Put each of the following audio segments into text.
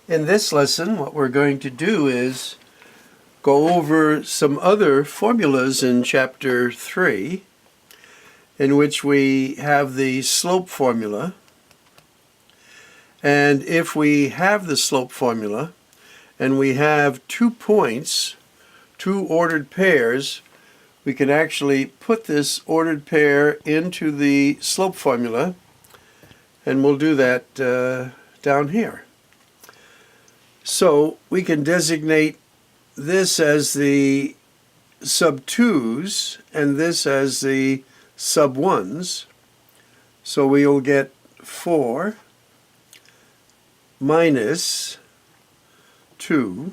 In this lesson, what we're going to do is go over some other formulas in Chapter 3, in which we have the slope formula. And if we have the slope formula, and we have 2 points, 2 ordered pairs, we can actually put this ordered pair into the slope formula, and we'll do that down here. So we can designate this as the sub 2's and this as the sub 1's. So we'll get 4 minus 2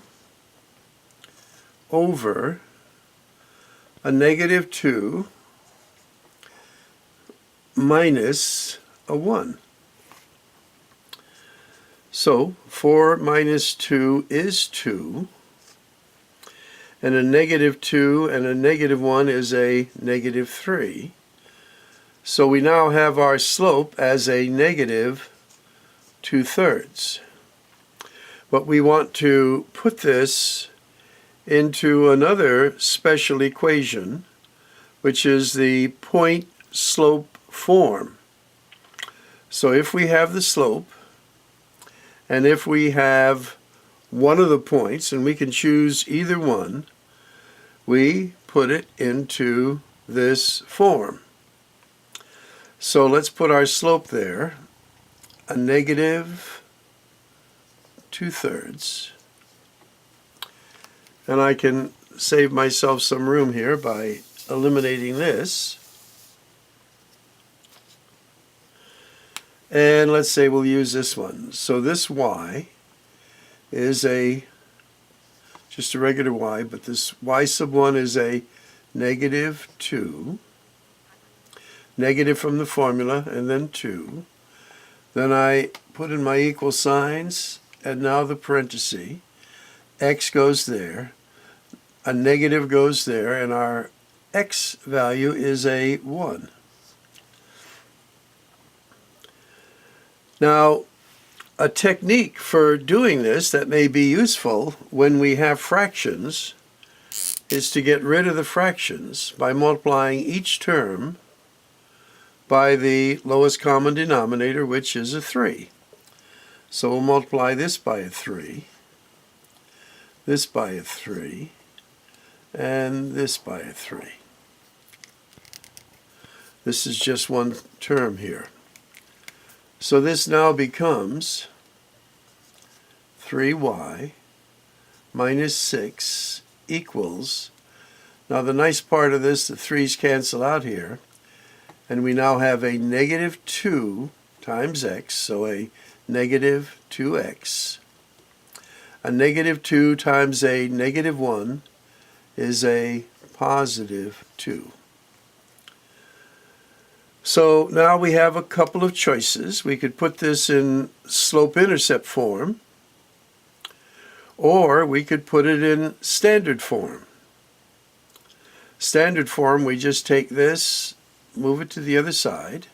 over a negative 2 minus a 1. So 4 minus 2 is 2, and a negative 2 and a negative 1 is a negative 3. So we now have our slope as a negative 2/3. But we want to put this into another special equation, which is the point slope form. So if we have the slope, and if we have one of the points, and we can choose either one, we put it into this form. So let's put our slope there, a negative 2/3. And I can save myself some room here by eliminating this. And let's say we'll use this one. So this y is just a regular y, but this y sub 1 is a negative 2. Negative from the formula, and then 2. Then I put in my equal signs, and now the parenthesis. X goes there. A negative goes there, and our x value is a 1. Now, a technique for doing this that may be useful when we have fractions is to get rid of the fractions by multiplying each term by the lowest common denominator, which is a 3. So we'll multiply this by a 3, this by a 3, and this by a 3. This is just one term here. So this now becomes 3y minus 6 equals, now the nice part of this, the 3's cancel out here, and we now have a negative 2 times x, so a negative 2x. A negative 2 times a negative 1 is a positive 2. So now we have a couple of choices. We could put this in slope-intercept form, or we could put it in standard form. Standard form, we just take this, move it to the other side.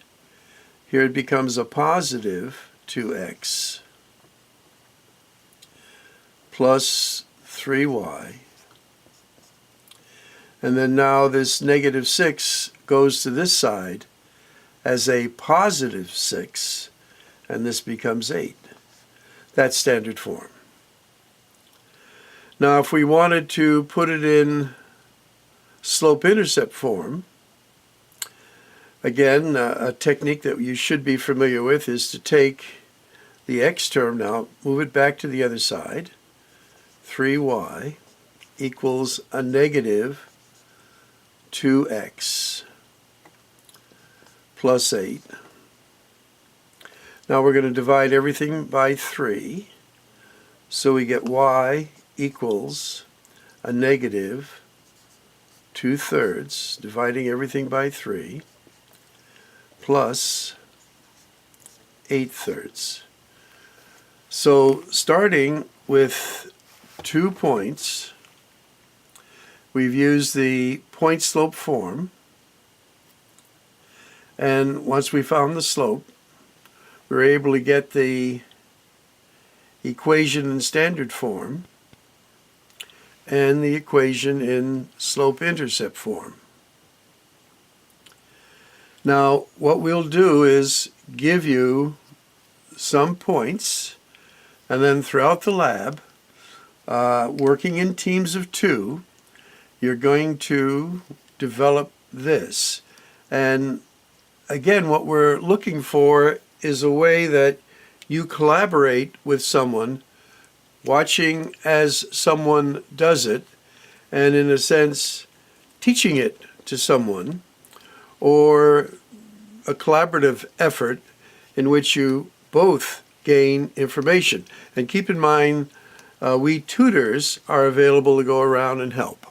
Here it becomes a positive 2x plus 3y. And then now this negative 6 goes to this side as a positive 6, and this becomes 8. That's standard form. Now if we wanted to put it in slope-intercept form, again, a technique that you should be familiar with is to take the x term now, move it back to the other side. 3y equals a negative 2x plus 8. Now we're going to divide everything by 3. So we get y equals a negative 2/3, dividing everything by 3, plus 8/3. So starting with 2 points, we've used the point slope form, and once we found the slope, we were able to get the equation in standard form and the equation in slope-intercept form. Now, what we'll do is give you some points, and then throughout the lab, working in teams of 2, you're going to develop this. And again, what we're looking for is a way that you collaborate with someone, watching as someone does it, and in a sense, teaching it to someone, or a collaborative effort in which you both gain information. And keep in mind, we tutors are available to go around and help.